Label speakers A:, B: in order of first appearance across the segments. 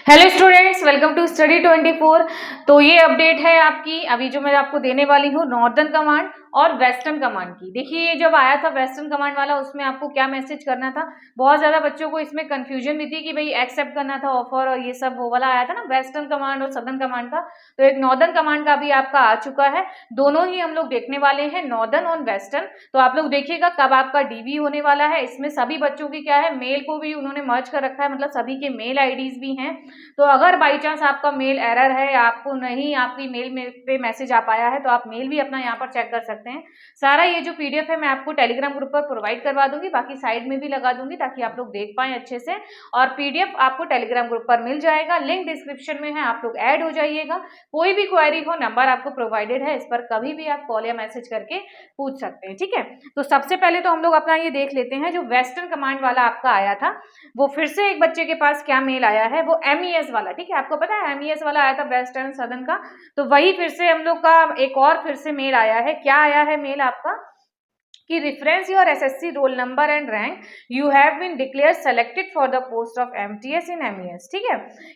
A: Hello students, welcome to study 24। तो ये update है आपकी अभी जो मैं आपको देने वाली हूँ नॉर्दर्न कमांड और वेस्टर्न कमांड की। देखिए ये जब आया था वेस्टर्न कमांड वाला, उसमें आपको क्या मैसेज करना था, बहुत ज्यादा बच्चों को इसमें कंफ्यूजन भी थी कि भाई एक्सेप्ट करना था ऑफर और ये सब वो वाला आया था ना वेस्टर्न कमांड और सदर्न कमांड का। तो एक नॉर्दर्न कमांड का भी आपका आ चुका है, दोनों ही हम लोग देखने वाले हैं, नॉर्दर्न और वेस्टर्न। तो आप लोग देखिएगा कब आपका डीवी होने वाला है। इसमें सभी बच्चों की क्या है, मेल को भी उन्होंने मर्ज कर रखा है, मतलब सभी के मेल आईडीज भी हैं। तो अगर बाई चांस आपका मेल एरर है या आपको नहीं आपकी मेल में पे मैसेज आ पाया है तो आप मेल भी अपना यहाँ पर चेक कर सकते हैं। सारा ये जो पीडीएफ है मैं आपको टेलीग्राम ग्रुप पर प्रोवाइड करवा दूंगी, बाकी साइड में भी लगा दूंगी ताकि आप लोग देख पाएं अच्छे से। और पीडीएफ आपको टेलीग्राम ग्रुप पर मिल जाएगा, लिंक डिस्क्रिप्शन में है, आप लोग ऐड हो जाइएगा। कोई भी क्वेरी हो नंबर आपको प्रोवाइडेड है, इस पर कभी भी आप कॉल या मैसेज करके पूछ सकते हैं, ठीक है। तो सबसे पहले तो हम लोग अपना ये देख लेते हैं जो वेस्टर्न कमांड वाला आपका आया था, वो फिर से एक बच्चे के पास क्या मेल आया है, वो MES वाला, ठीक है। आपको पता है MES वाला आया था वेस्टर्न सदर्न का, तो वही फिर से हम लोग का एक और फिर से मेल आया है। क्या आया है मेल आपका कि reference your SSC roll number and rank, you have been declared selected for the post of MTS in MES, ठीक है।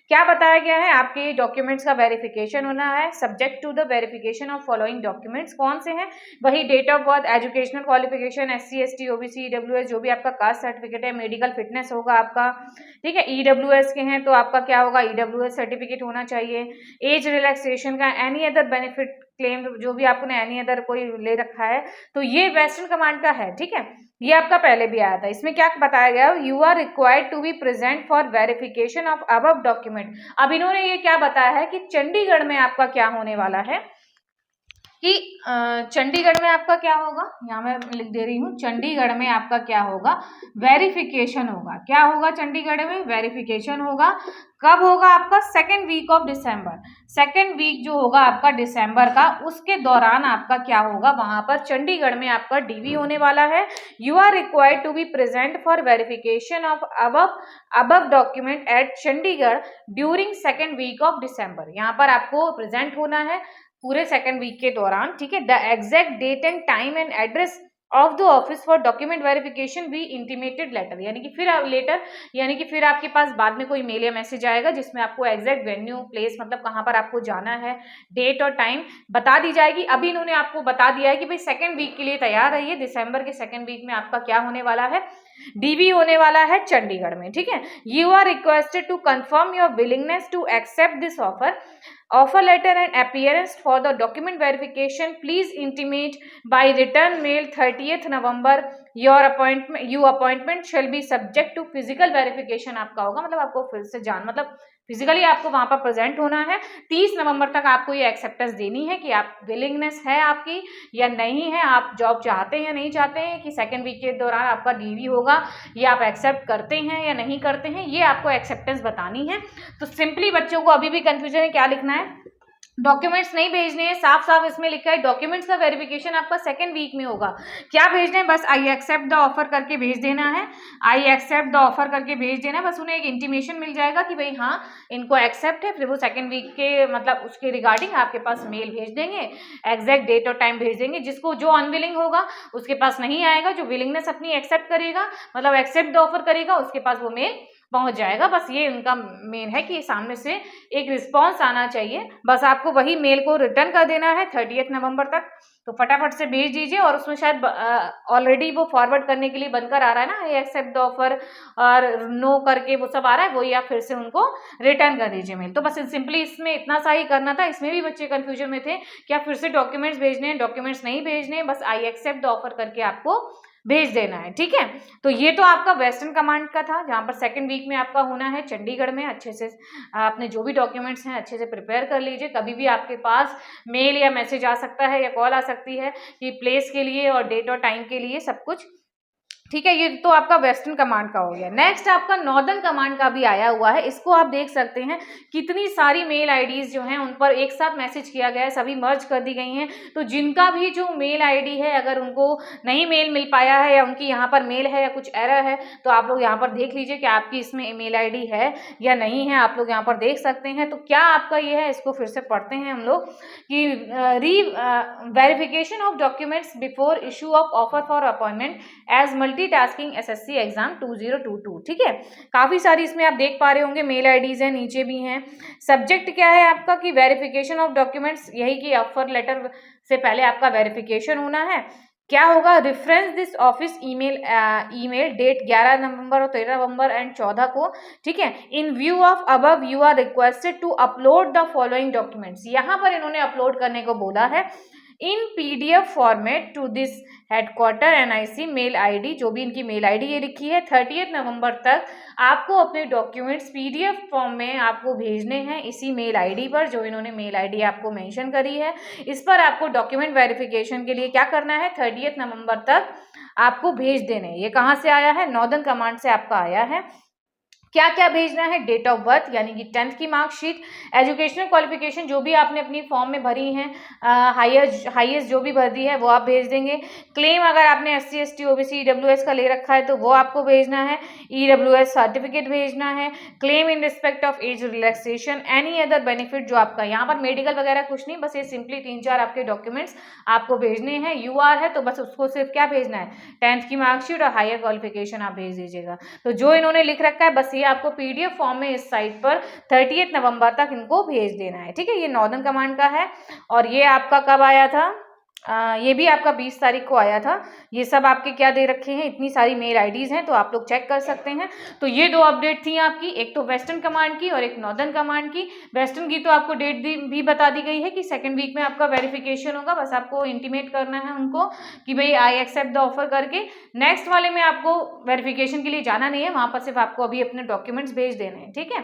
A: क्या बताया गया है, आपके डॉक्यूमेंट्स का वेरिफिकेशन होना है, subject to the verification of following documents. कौन से हैं, वही date of birth, educational qualification, SC ST OBC EWS, जो भी आपका कास्ट सर्टिफिकेट है, मेडिकल फिटनेस होगा आपका, ठीक है। EWS के हैं तो आपका क्या होगा, EWS सर्टिफिकेट होना चाहिए। एज रिलैक्सेशन का, एनी अदर बेनिफिट क्लेम, जो भी आपने एनी अदर कोई ले रखा है, तो ये वेस्टर्न कमांड का है, ठीक है। ये आपका पहले भी आया था। इसमें क्या बताया गया, you are required to be present for verification of above document. अब इन्होंने ये क्या बताया है कि चंडीगढ़ में आपका क्या होने वाला है कि चंडीगढ़ में आपका क्या होगा, यहाँ मैं लिख दे रही हूँ, चंडीगढ़ में आपका क्या होगा, वेरिफिकेशन होगा। क्या होगा चंडीगढ़ में, वेरिफिकेशन होगा। कब होगा आपका, second week of December. Second week जो होगा आपका दिसंबर का, उसके दौरान आपका क्या होगा, वहां पर चंडीगढ़ में आपका डीवी होने वाला है। You are required to be present for verification of above document at Chandigarh during second week of December. यहाँ पर आपको प्रेजेंट होना है पूरे सेकेंड वीक के दौरान, ठीक है। The exact date and time and address of the office for document verification be intimated letter, यानी कि फिर लेटर, यानी कि फिर आपके पास बाद में कोई मेल या मैसेज आएगा जिसमें आपको एग्जैक्ट वेन्यू प्लेस, मतलब कहाँ पर आपको जाना है, डेट और टाइम बता दी जाएगी। अभी इन्होंने आपको बता दिया है कि भाई सेकेंड वीक के लिए तैयार रहिए, दिसंबर के सेकेंड वीक में आपका क्या होने वाला है, डीवी होने वाला है चंडीगढ़ में, ठीक है। You are requested to confirm your willingness to accept this offer letter and appearance for the document verification. Please intimate by return mail 30th November your appointment shall be subject to physical verification। आपका होगा मतलब आपको फिर से मतलब physically आपको वहां पर प्रेजेंट होना है। 30 नवंबर तक आपको ये एक्सेप्टेंस देनी है कि आप विलिंगनेस है आपकी या नहीं है, आप जॉब चाहते हैं या नहीं चाहते हैं, कि सेकेंड वीक के दौरान आपका डीवी होगा, या आप एक्सेप्ट करते हैं या नहीं करते हैं, ये आपको एक्सेप्टेंस बतानी है। तो सिंपली बच्चों को अभी भी कंफ्यूजन है, क्या लिखना है, डॉक्यूमेंट्स नहीं भेजने हैं, साफ साफ इसमें लिखा है डॉक्यूमेंट्स का वेरिफिकेशन आपका सेकेंड वीक में होगा। क्या भेजना है, बस आई एक्सेप्ट द ऑफर करके भेज देना है, आई एक्सेप्ट द ऑफर करके भेज देना है। बस उन्हें एक इंटीमेशन मिल जाएगा कि भाई हाँ इनको एक्सेप्ट है, फिर वो सेकेंड वीक के मतलब उसके रिगार्डिंग आपके पास मेल भेज देंगे, एग्जैक्ट डेट और टाइम भेज देंगे। जिसको जो अनविलिंग होगा उसके पास नहीं आएगा, जो विलिंगनेस अपनी एक्सेप्ट करेगा मतलब एक्सेप्ट द ऑफर करेगा उसके पास वो मेल पहुंच जाएगा। बस ये उनका मेन है कि सामने से एक रिस्पॉन्स आना चाहिए, बस आपको वही मेल को रिटर्न कर देना है 30 नवंबर तक। तो फटाफट से भेज दीजिए, और उसमें शायद ऑलरेडी वो फॉरवर्ड करने के लिए बनकर आ रहा है ना, ये एक्सेप्ट द ऑफर और नो करके वो सब आ रहा है, वही आप फिर से उनको रिटर्न कर दीजिए मेल। तो बस सिंपली इसमें इतना सा ही करना था। इसमें भी बच्चे कंफ्यूजन में थे, क्या फिर से डॉक्यूमेंट्स भेजने हैं, डॉक्यूमेंट्स नहीं भेजने, बस आई एक्सेप्ट द ऑफर करके आपको भेज देना है, ठीक है। तो ये तो आपका वेस्टर्न कमांड का था, जहां पर सेकंड वीक में आपका होना है चंडीगढ़ में। अच्छे से आपने जो भी डॉक्यूमेंट्स हैं अच्छे से प्रिपेयर कर लीजिए, कभी भी आपके पास मेल या मैसेज आ सकता है या कॉल आ सकती है कि प्लेस के लिए और डेट और टाइम के लिए सब कुछ, ठीक है। ये तो आपका वेस्टर्न कमांड का हो गया। नेक्स्ट आपका नॉर्दर्न कमांड का भी आया हुआ है, इसको आप देख सकते हैं कितनी सारी मेल आईडीज जो हैं उन पर एक साथ मैसेज किया गया है, सभी मर्ज कर दी गई हैं। तो जिनका भी जो मेल आईडी है, अगर उनको नहीं मेल मिल पाया है या उनकी यहाँ पर मेल है या कुछ एरर है, तो आप लोग यहाँ पर देख लीजिए कि आपकी इसमें मेल आईडी है या नहीं है, आप लोग यहाँ पर देख सकते हैं। तो क्या आपका ये है, इसको फिर से पढ़ते हैं हम लोग कि verification of documents before issue of offer for appointment as multi multitasking SSC exam 2022। ठीक है, काफ़ी सारी इसमें आप देख पा रहे होंगे मेल आईडीज़ हैं, नीचे भी हैं। सब्जेक्ट क्या है आपका कि वेरिफिकेशन ऑफ डॉक्यूमेंट्स, यही कि ऑफर लेटर से पहले आपका वेरिफिकेशन होना है। क्या होगा, reference this office email date 11 November और 13 नवंबर एंड 14 को। ठीक है, in view of above you are requested to upload the following documents, यहाँ पर इन्होंने अपलोड करने को बोला है in PDF format to this headquarter NIC mail ID, जो भी इनकी मेल आईडी ये लिखी है 30 नवंबर तक आपको अपने डॉक्यूमेंट्स पीडीएफ फॉर्म में आपको भेजने हैं इसी मेल आईडी पर, जो इन्होंने मेल आईडी आपको मेंशन करी है। इस पर आपको डॉक्यूमेंट वेरिफिकेशन के लिए क्या करना है, 30 नवंबर तक आपको भेज देने। ये कहाँ से आया है, नॉर्दर्न कमांड से आपका आया है। क्या क्या भेजना है, डेट ऑफ बर्थ यानी कि 10th की मार्कशीट, एजुकेशनल क्वालिफिकेशन जो भी आपने अपनी फॉर्म में भरी हैं, हाईएस्ट जो भी भरी है वो आप भेज देंगे। क्लेम अगर आपने SC ST OBC EWS का ले रखा है तो वो आपको भेजना है। EWS सर्टिफिकेट भेजना है। Claim in respect of age relaxation, any other benefit जो आपका यहाँ पर मेडिकल वगैरह कुछ नहीं, बस ये सिंपली 3-4 आपके डॉक्यूमेंट्स आपको भेजने हैं। UR है तो बस उसको सिर्फ क्या भेजना है, 10th की मार्कशीट और हायर क्वालिफिकेशन आप भेज दीजिएगा। तो जो इन्होंने लिख रखा है बस ये आपको पीडीएफ फॉर्म में इस साइट पर 30 नवंबर तक इनको भेज देना है। ठीक है, ये नॉर्दर्न कमांड का है। और ये आपका कब आया था, ये भी आपका 20 तारीख को आया था। ये सब आपके क्या दे रखे हैं, इतनी सारी मेल आईडीज़ हैं तो आप लोग चेक कर सकते हैं। तो ये 2 अपडेट थी आपकी, एक तो वेस्टर्न कमांड की और एक नॉर्दर्न कमांड की। वेस्टर्न की तो आपको डेट भी बता दी गई है कि 2nd वीक में आपका वेरिफिकेशन होगा, बस आपको इंटीमेट करना है उनको कि भाई आई एक्सेप्ट द ऑफर करके। नेक्स्ट वाले में आपको वेरिफिकेशन के लिए जाना नहीं है, वहाँ पर सिर्फ आपको अभी अपने डॉक्यूमेंट्स भेज देने हैं। ठीक है,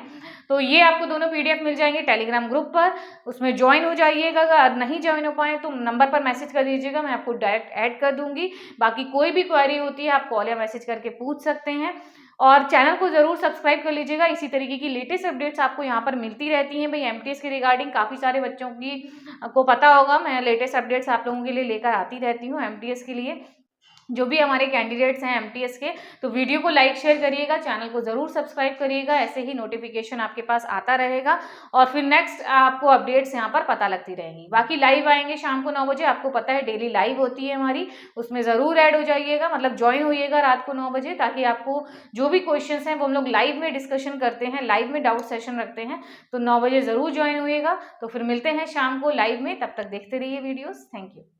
A: तो ये आपको दोनों पीडीएफ मिल जाएंगे टेलीग्राम ग्रुप पर, उसमें ज्वाइन हो जाइएगा। अगर नहीं ज्वाइन हो पाए तो नंबर पर मैसेज कर दीजिएगा, मैं आपको डायरेक्ट ऐड कर दूंगी। बाकी कोई भी क्वेरी होती है आप कॉल या मैसेज करके पूछ सकते हैं। और चैनल को जरूर सब्सक्राइब कर लीजिएगा, इसी तरीके की लेटेस्ट अपडेट्स आपको यहाँ पर मिलती रहती हैं। भाई एमटीएस के रिगार्डिंग काफ़ी सारे बच्चों की को पता होगा, मैं लेटेस्ट अपडेट्स आप लोगों के लिए लेकर आती रहती हूँ एमटीएस के लिए, जो भी हमारे कैंडिडेट्स हैं एमटीएस के। तो वीडियो को लाइक शेयर करिएगा, चैनल को ज़रूर सब्सक्राइब करिएगा, ऐसे ही नोटिफिकेशन आपके पास आता रहेगा और फिर नेक्स्ट आपको अपडेट्स यहाँ पर पता लगती रहेंगी। बाकी लाइव आएंगे शाम को 9 बजे, आपको पता है डेली लाइव होती है हमारी, उसमें ज़रूर ऐड हो जाइएगा, मतलब ज्वाइन होइएगा रात को 9 बजे, ताकि आपको जो भी क्वेश्चंस हैं वो हम लोग लाइव में डिस्कशन करते हैं, लाइव में डाउट सेशन रखते हैं। तो 9 बजे ज़रूर ज्वाइन होइएगा। तो फिर मिलते हैं शाम को लाइव में, तब तक देखते रहिए वीडियोज़। Thank you.